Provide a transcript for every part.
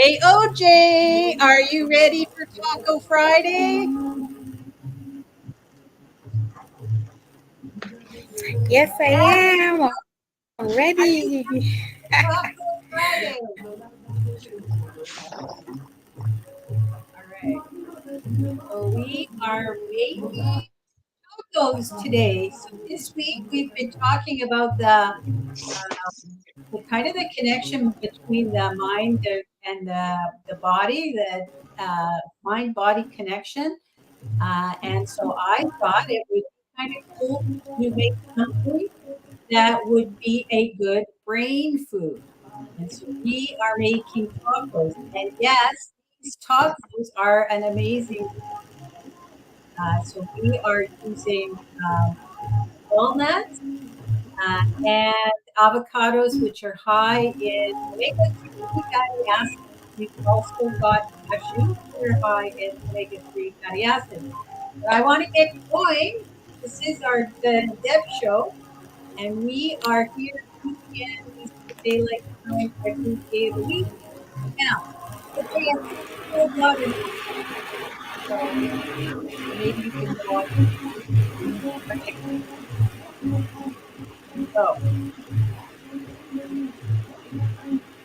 Hey OJ, are you ready for Taco Friday? Yes, I Happy am already. Taco Friday. All right. So we are making tacos today. So this week we've been talking about the kind of the connection between the mind and the body, the mind body connection. And so I thought it would be kind of cool to make something that would be a good brain food. And so we are making tacos. And yes, these tacos are an amazing. So we are using walnuts and avocados, which are high in omega-3 fatty acids. We've also got cashews that are high in omega-3 fatty acids. But I want to get going. This is the Deb Show, and we are here weekend Eastern Daylight Time every day of the week. Now, okay, I think it's cold out enough, so maybe you can go out. Okay, so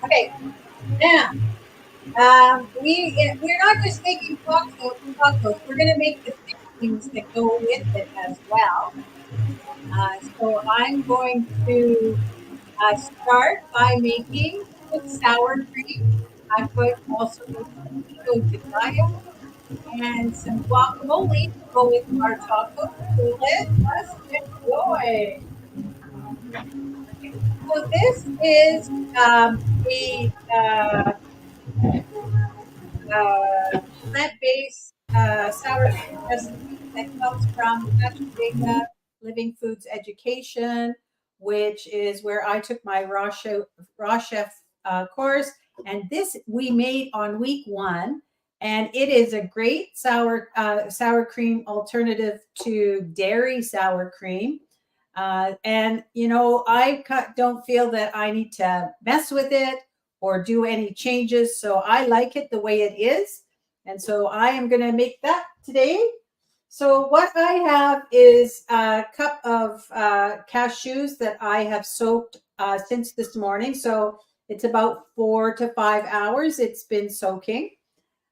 okay, now we're not just making tacos. We're going to make the things that go with it as well. So I'm going to start by making with sour cream. I'm going to also make some pico de gallo and some guacamole to go with our tacos. So let us get going. Okay. So this is a plant-based sour cream recipe that comes from Living Foods Education, which is where I took my raw chef course. And this we made on week one, and it is a great sour cream alternative to dairy sour cream. And don't feel that I need to mess with it or do any changes. So I like it the way it is. And so I am going to make that today. So what I have is a cup of cashews that I have soaked since this morning. So it's about 4 to 5 hours it's been soaking.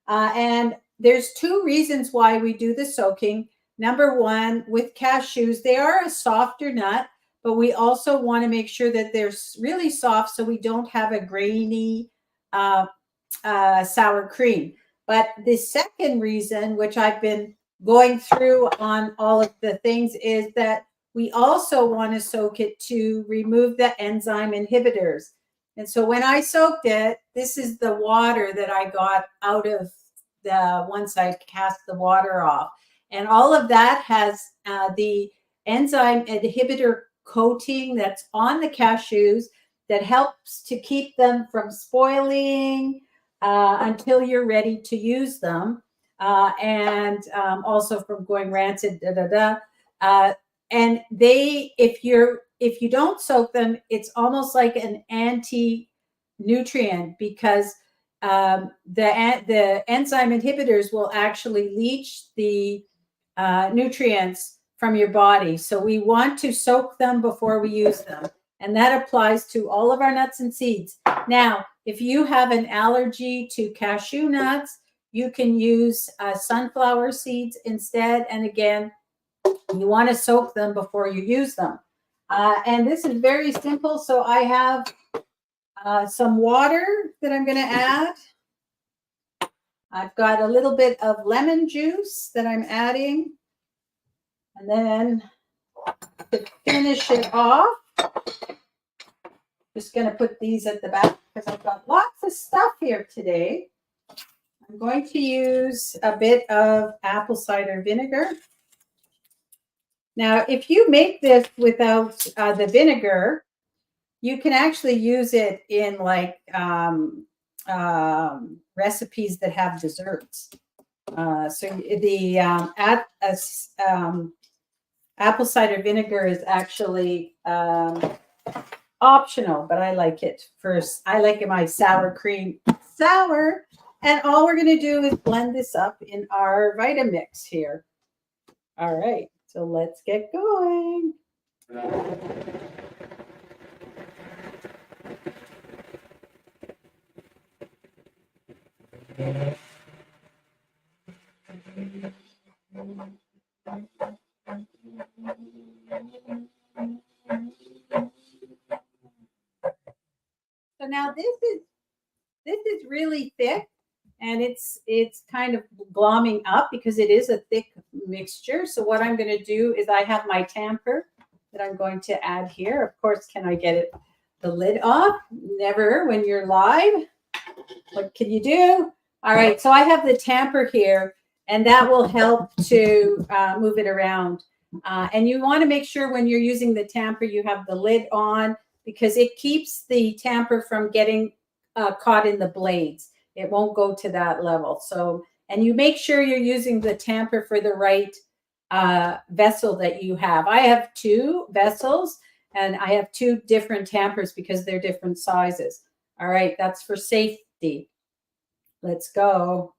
And there's two reasons why we do the soaking. Number one, with cashews, they are a softer nut, but we also want to make sure that they're really soft so we don't have a grainy uh, sour cream. But the second reason, which I've been going through on all of the things, is that we also want to soak it to remove the enzyme inhibitors. And so when I soaked it, this is the water that I got out of the once I cast the water off. And all of that has the enzyme inhibitor coating that's on the cashews that helps to keep them from spoiling until you're ready to use them, and also from going rancid. Da da da. And if you don't soak them, it's almost like an anti nutrient because the enzyme inhibitors will actually leach the nutrients from your body. So we want to soak them before we use them. And that applies to all of our nuts and seeds. Now, if you have an allergy to cashew nuts, you can use sunflower seeds instead. And again, you want to soak them before you use them. And this is very simple. So I have some water that I'm going to add. I've got a little bit of lemon juice that I'm adding. And then to finish it off, just going to put these at the back because I've got lots of stuff here today. I'm going to use a bit of apple cider vinegar. Now, if you make this without the vinegar, you can actually use it in like recipes that have desserts. So the apple cider vinegar is actually optional, but I like it first. I like my sour cream sour. And all we're going to do is blend this up in our Vitamix here. All right, so let's get going. So now this is really thick, and it's kind of glomming up because it is a thick mixture. So what I'm going to do is I have my tamper that I'm going to add here. Of course, can I get the lid off? Never when you're live. What can you do? All right, so I have the tamper here, and that will help to move it around. And you want to make sure when you're using the tamper, you have the lid on because it keeps the tamper from getting caught in the blades. It won't go to that level. So, and you make sure you're using the tamper for the right vessel that you have. I have 2 vessels, and I have 2 different tampers because they're different sizes. All right, that's for safety. Let's go.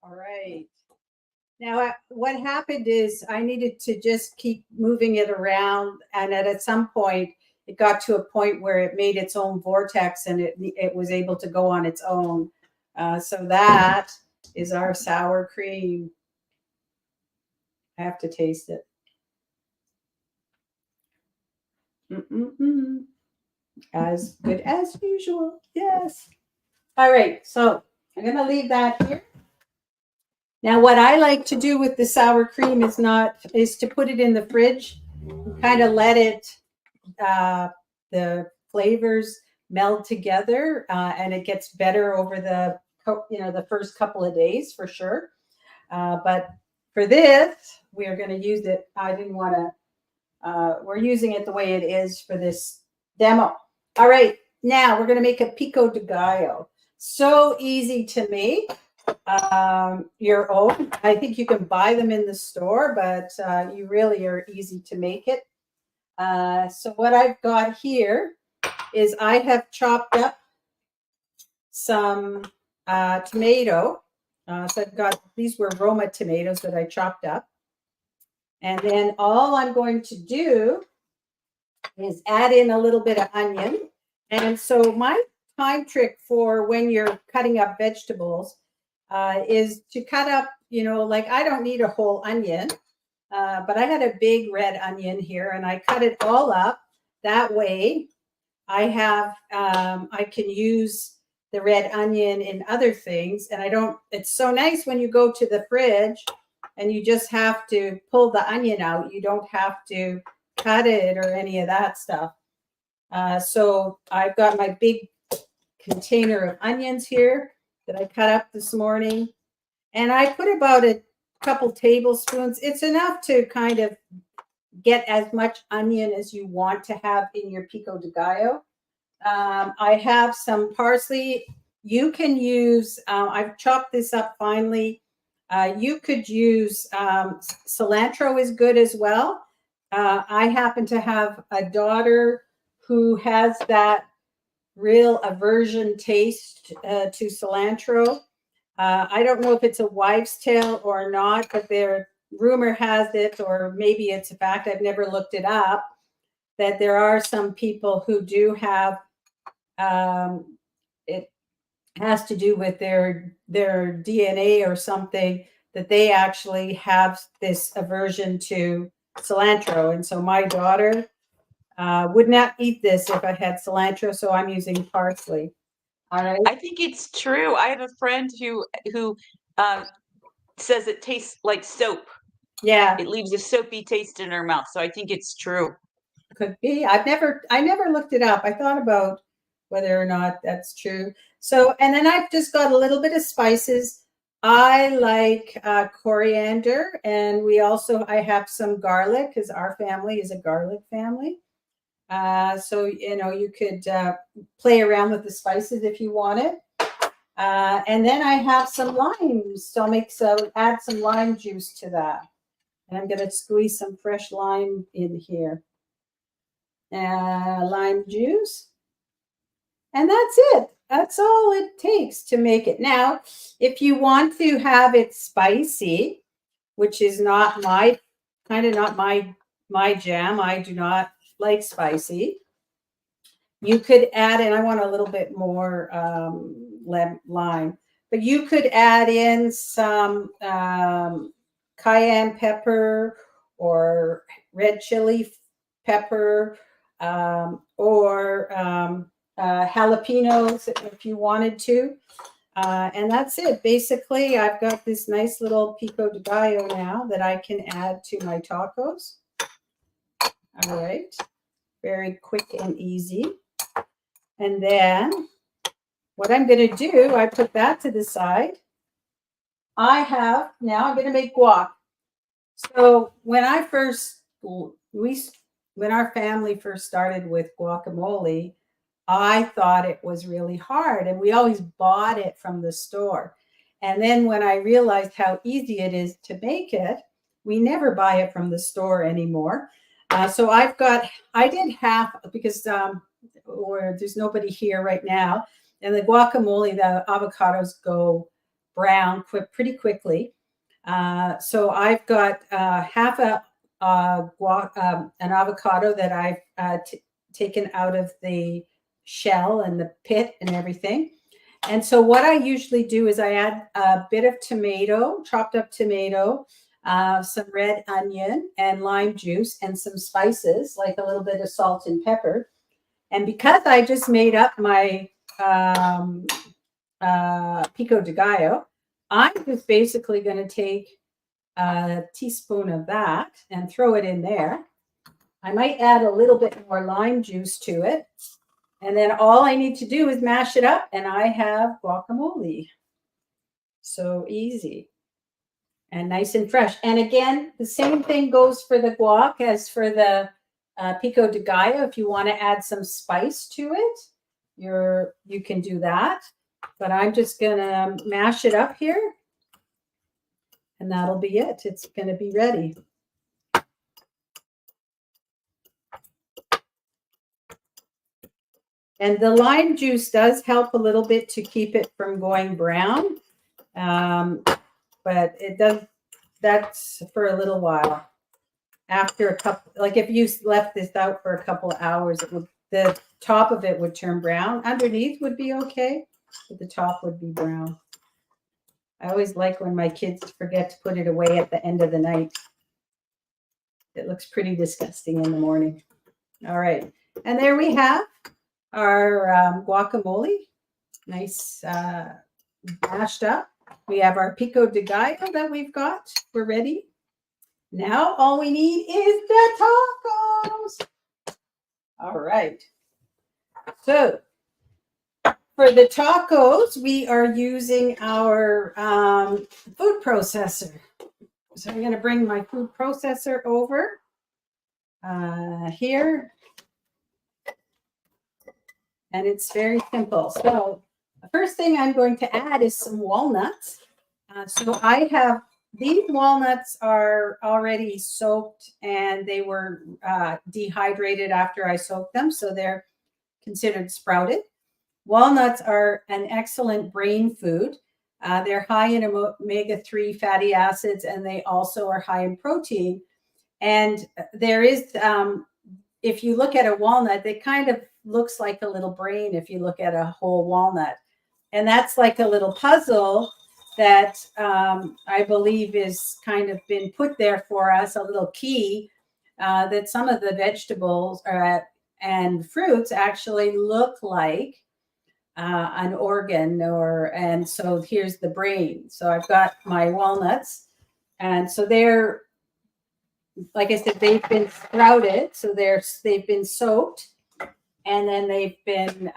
All right. Now, what happened is I needed to just keep moving it around, and at some point, it got to a point where it made its own vortex, and it was able to go on its own. So that is our sour cream. I have to taste it. Mm-mm-mm. As good as usual. Yes. All right. So I'm going to leave that here. Now, what I like to do with the sour cream is to put it in the fridge, kind of let it the flavors meld together, and it gets better over the first couple of days for sure. But for this, we are going to use it. I didn't want to. We're using it the way it is for this demo. All right, now we're going to make a pico de gallo. So easy to make. Your own. I think you can buy them in the store, but you really are easy to make it. So what I've got here is I have chopped up some tomato. So I've got, these were Roma tomatoes that I chopped up. And then all I'm going to do is add in a little bit of onion. And so my time trick for when you're cutting up vegetables is to cut up, like I don't need a whole onion, but I had a big red onion here and I cut it all up. That way I can use the red onion in other things. And it's so nice when you go to the fridge and you just have to pull the onion out. You don't have to cut it or any of that stuff. So I've got my big container of onions here that I cut up this morning. And I put about a couple tablespoons. It's enough to kind of get as much onion as you want to have in your pico de gallo. I have some parsley. You can use, I've chopped this up finely. You could use cilantro is good as well. I happen to have a daughter who has that real aversion taste to cilantro. I don't know if it's a wives' tale or not, but their rumor has it, or maybe it's a fact, I've never looked it up, that there are some people who do have it has to do with their DNA or something, that they actually have this aversion to cilantro. And so my daughter would not eat this if I had cilantro, so I'm using parsley. All right. I think it's true. I have a friend who says it tastes like soap. Yeah, It leaves a soapy taste in her mouth. So I think it's true. could be. I never looked it up. I thought about whether or not that's true. So, and then I've just got a little bit of spices. I like coriander, and I have some garlic because our family is a garlic family. So, you could play around with the spices if you wanted. And then I have some limes. So add some lime juice to that. And I'm going to squeeze some fresh lime in here. Lime juice. And that's it. That's all it takes to make it. Now, if you want to have it spicy, which is not my jam, I do not like spicy. You could add in, I want a little bit more lime, but you could add in some cayenne pepper or red chili pepper or jalapenos if you wanted to. And that's it. Basically, I've got this nice little Pico de Gallo now that I can add to my tacos. All right. Very quick and easy. And then what I'm going to do, I put that to the side. Now I'm going to make guac. So when our family first started with guacamole, I thought it was really hard, and we always bought it from the store. And then when I realized how easy it is to make it, we never buy it from the store anymore. So I did half because there's nobody here right now. And the guacamole, the avocados go brown pretty quickly. So I've got half an avocado that I've taken out of the shell and the pit and everything. And so what I usually do is I add a bit of tomato, chopped up tomato, some red onion and lime juice and some spices, like a little bit of salt and pepper. And because I just made up my Pico de Gallo, I'm just basically going to take a teaspoon of that and throw it in there. I might add a little bit more lime juice to it. And then all I need to do is mash it up and I have guacamole. So easy and nice and fresh. And again, the same thing goes for the guac as for the Pico de Gallo. If you want to add some spice to it, you can do that. But I'm just going to mash it up here. And that'll be it. It's going to be ready. And the lime juice does help a little bit to keep it from going brown. But it does, that's for a little while. After a couple, like if you left this out for a couple of hours, the top of it would turn brown. Underneath would be okay, but the top would be brown. I always like when my kids forget to put it away at the end of the night. It looks pretty disgusting in the morning. All right. And there we have our guacamole. Nice mashed up. We have our Pico de Gallo that we've got. We're ready. Now all we need is the tacos. All right. So for the tacos, we are using our food processor. So I'm going to bring my food processor over here. and it's very simple. So the first thing I'm going to add is some walnuts. So I have, these walnuts are already soaked and they were dehydrated after I soaked them. So they're considered sprouted. Walnuts are an excellent brain food. They're high in omega-3 fatty acids, and they also are high in protein. And there is, if you look at a walnut, it kind of looks like a little brain if you look at a whole walnut. And that's like a little puzzle that I believe is kind of been put there for us, a little key that some of the vegetables and fruits actually look like an organ, and so here's the brain. So I've got my walnuts, and so they're, like I said, they've been sprouted, so they've been soaked, and then they've been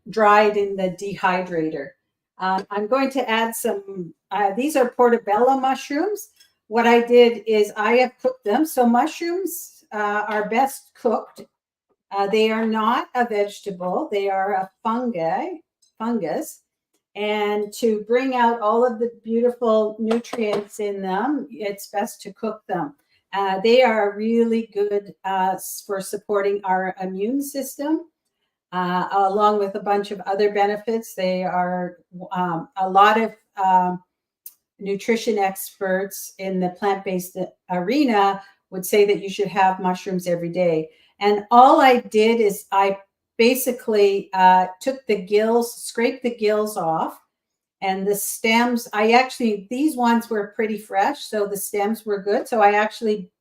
dried in the dehydrator. I'm going to add some, these are portobello mushrooms. What I did is I have cooked them. So mushrooms are best cooked. They are not a vegetable. They are a fungus. And to bring out all of the beautiful nutrients in them, it's best to cook them. They are really good for supporting our immune system, along with a bunch of other benefits. They are a lot of nutrition experts in the plant-based arena would say that you should have mushrooms every day. And all I did is I basically took the gills, scraped the gills off, and the stems, these ones were pretty fresh, so the stems were good. So I actually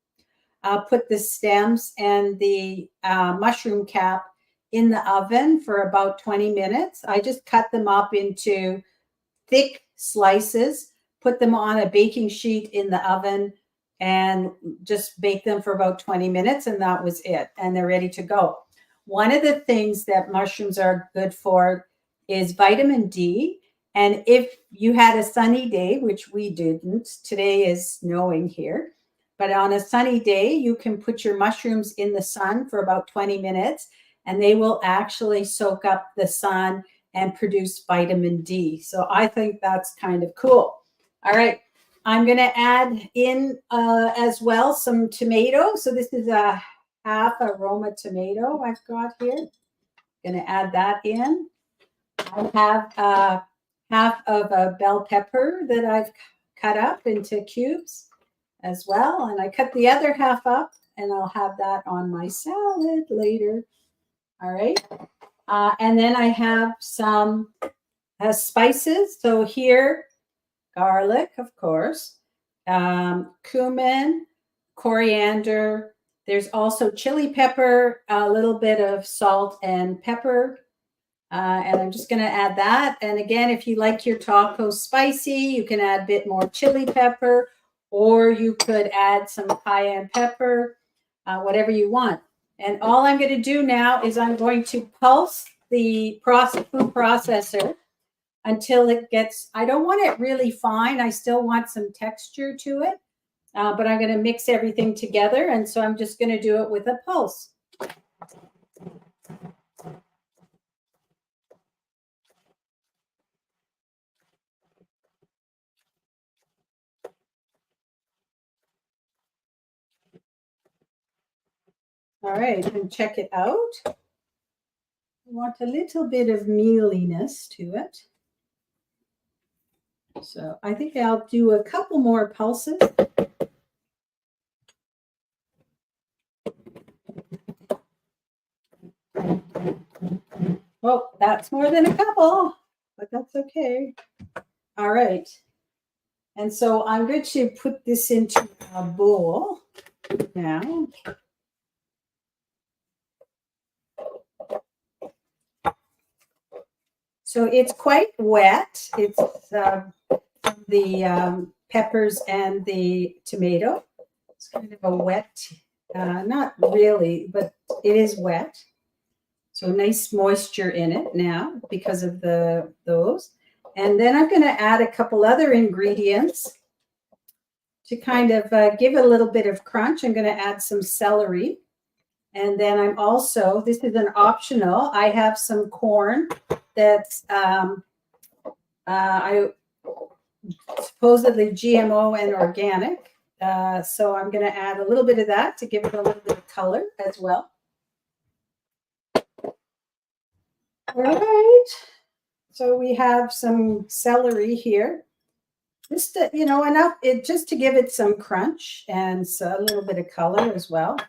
put the stems and the mushroom cap in the oven for about 20 minutes. I just cut them up into thick slices, put them on a baking sheet in the oven, and just bake them for about 20 minutes, and that was it. And they're ready to go. One of the things that mushrooms are good for is vitamin D. And if you had a sunny day, which we didn't, today is snowing here, but on a sunny day, you can put your mushrooms in the sun for about 20 minutes, and they will actually soak up the sun and produce vitamin D. So I think that's kind of cool. All right. I'm going to add in as well some tomato. So this is a half a Roma tomato I've got here. Going to add that in. I have half of a bell pepper that I've cut up into cubes as well. And I cut the other half up, and I'll have that on my salad later. All right. And then I have some spices. So here, garlic, of course, cumin, coriander. There's also chili pepper, a little bit of salt and pepper. And I'm just going to add that. And again, if you like your tacos spicy, you can add a bit more chili pepper, or you could add some cayenne pepper, whatever you want. And all I'm going to do now is I'm going to pulse the food processor until it gets, I don't want it really fine. I still want some texture to it, but I'm going to mix everything together. And so I'm just going to do it with a pulse. All right, and check it out. I want a little bit of mealiness to it. So I think I'll do a couple more pulses. Well, that's more than a couple, but that's okay. All right. And so I'm going to put this into a bowl now. So it's quite wet. It's the peppers and the tomato. It's kind of a wet, not really, but it is wet. So nice moisture in it now because of those. And then I'm going to add a couple other ingredients to kind of give it a little bit of crunch. I'm going to add some celery. And then I'm also, this is an optional, I have some corn that's I supposedly GMO and organic. So I'm going to add a little bit of that to give it a little bit of color as well. All right. So we have some celery here. Just to, enough just to give it some crunch and a little bit of color as well.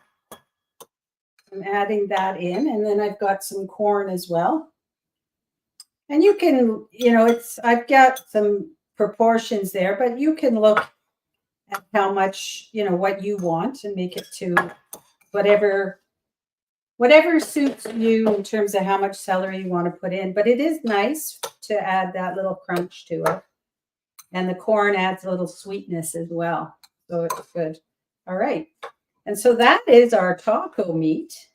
I'm adding that in, and then I've got some corn as well. And you can, I've got some proportions there, but you can look at how much, what you want and make it to whatever suits you in terms of how much celery you want to put in. But it is nice to add that little crunch to it. And the corn adds a little sweetness as well. So it's good. All right. And so that is our taco meat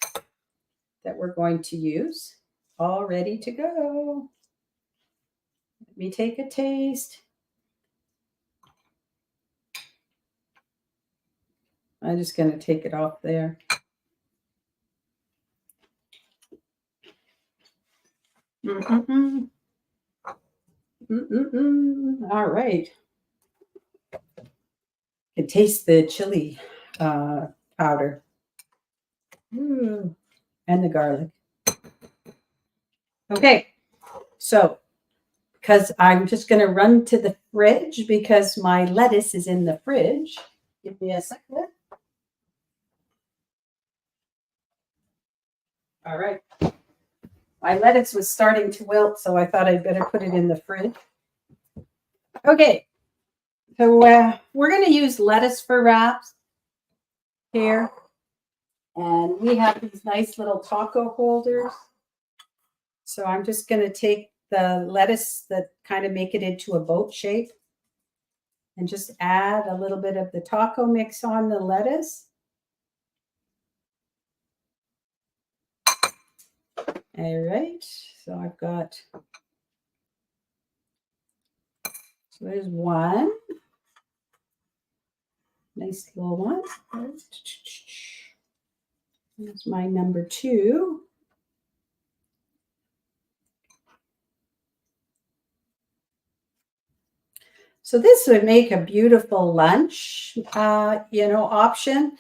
that we're going to use. All ready to go. Let me take a taste. I'm just going to take it off there. Mm-mm-mm. Mm-mm-mm. All right. I can taste the chili powder. And the garlic. Okay. So, because I'm just going to run to the fridge because my lettuce is in the fridge. Give me a second. All right. My lettuce was starting to wilt, so I thought I'd better put it in the fridge. Okay. So we're going to use lettuce for wraps here. And we have these nice little taco holders. So I'm just going to take the lettuce that kind of make it into a boat shape and just add a little bit of the taco mix on the lettuce. All right. So I've got, so there's one. Nice little one. Here's my number 2. So this would make a beautiful lunch, option.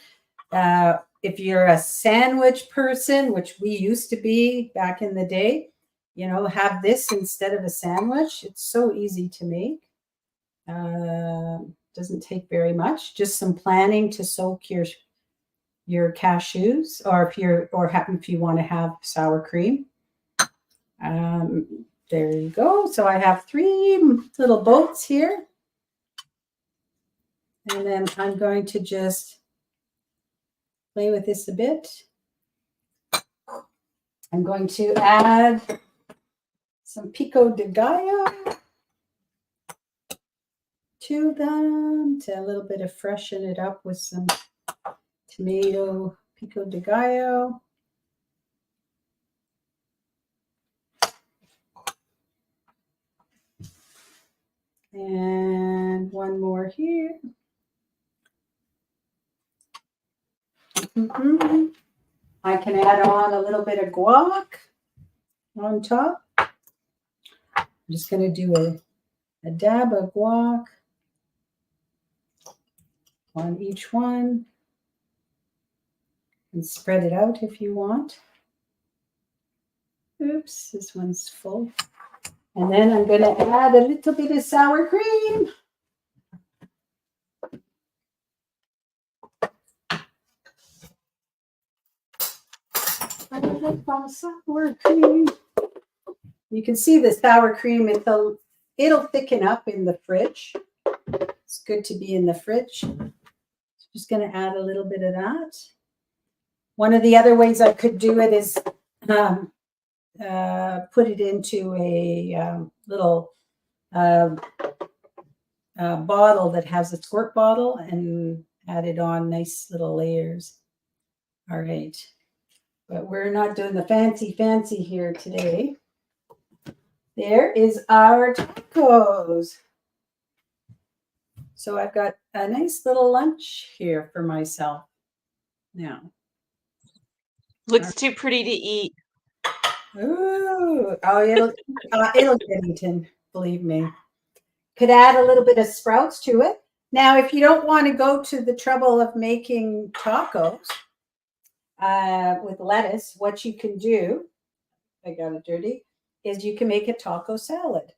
If you're a sandwich person, which we used to be back in the day, have this instead of a sandwich. It's so easy to make. Doesn't take very much. Just some planning to soak your cashews, or if you want to have sour cream. There you go. So I have 3 little boats here. And then I'm going to just play with this a bit. I'm going to add some Pico de Gallo to them to a little bit of freshen it up with some tomato Pico de Gallo. And one more here. I can add on a little bit of guac on top. I'm just going to do a dab of guac on each one and spread it out if you want. Oops, this one's full. And then I'm going to add a little bit of sour cream. Sour cream. You can see the sour cream, it'll thicken up in the fridge. It's good to be in the fridge. Just going to add a little bit of that. One of the other ways I could do it is put it into a little bottle that has a squirt bottle and add it on nice little layers. All right. But we're not doing the fancy here today. There is our tacos. So I've got a nice little lunch here for myself now. Looks too pretty to eat. Ooh, oh, it'll get eaten, believe me. Could add a little bit of sprouts to it. Now, if you don't want to go to the trouble of making tacos with lettuce, what you can do, I got it dirty, is you can make a taco salad.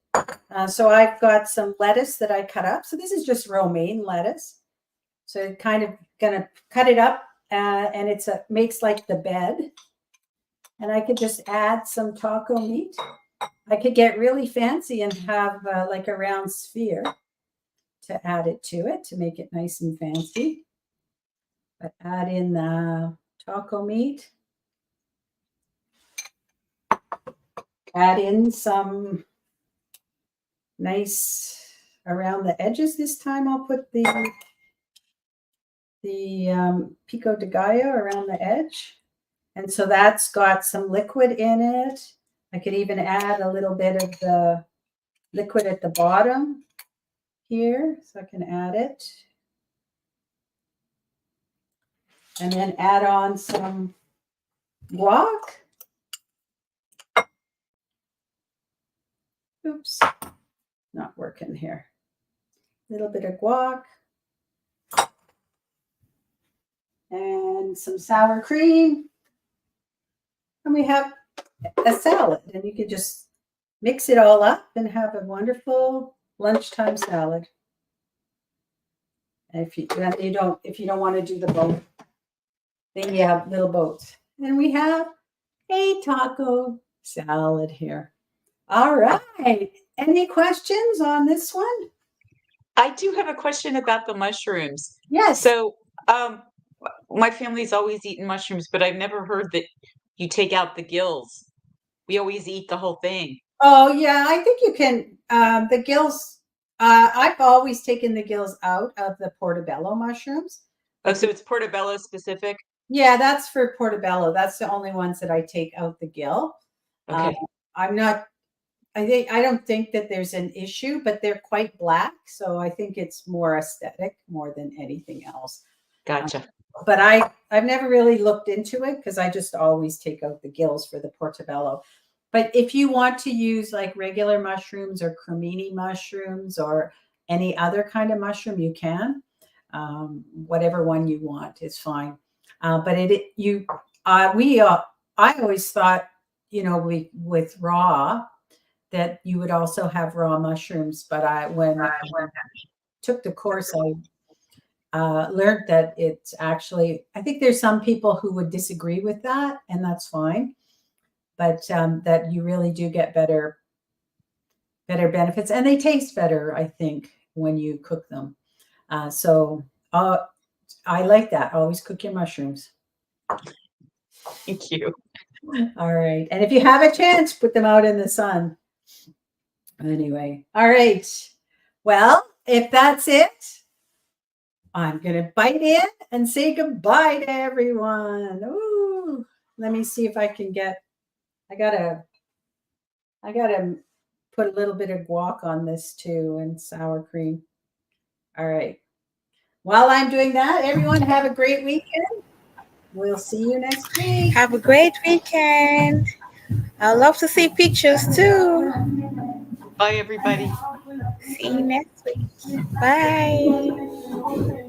So I've got some lettuce that I cut up. So this is just romaine lettuce. So kind of gonna cut it up, and makes like the bed. And I could just add some taco meat. I could get really fancy and have like a round sphere to add it to make it nice and fancy. But add in the taco meat. Add in some nice around the edges. This time I'll put the Pico de Gallo around the edge. And so that's got some liquid in it. I could even add a little bit of the liquid at the bottom here. So I can add it. And then add on some guac. Oops, not working here. A little bit of guac. And some sour cream. And we have a salad. And you can just mix it all up and have a wonderful lunchtime salad. And if you don't want to do the boat, then you have little boats. And we have a taco salad here. All right. Any questions on this one? I do have a question about the mushrooms. Yes. So, my family's always eaten mushrooms, but I've never heard that you take out the gills. We always eat the whole thing. Oh, yeah. I think you can. The gills, I've always taken the gills out of the portobello mushrooms. Oh, so it's portobello specific? Yeah, that's for portobello. That's the only ones that I take out the gill. Okay. I don't think that there's an issue, but they're quite black. So I think it's more aesthetic more than anything else. Gotcha. But I've never really looked into it because I just always take out the gills for the portobello. But if you want to use like regular mushrooms or cremini mushrooms or any other kind of mushroom, you can. Whatever one you want is fine. But I always thought, with raw that you would also have raw mushrooms. But when I took the course, I learned that it's actually, I think there's some people who would disagree with that, and that's fine. But that you really do get better benefits, and they taste better, I think, when you cook them. So I like that. Always cook your mushrooms. Thank you. All right. And if you have a chance, put them out in the sun. Anyway. All right. Well, if that's it, I'm going to bite in and say goodbye to everyone. Ooh, let me see if I can I got to put a little bit of guac on this too and sour cream. All right. While I'm doing that, everyone have a great weekend. We'll see you next week. Have a great weekend. I'd love to see pictures too. Bye, everybody. See you next week. Bye.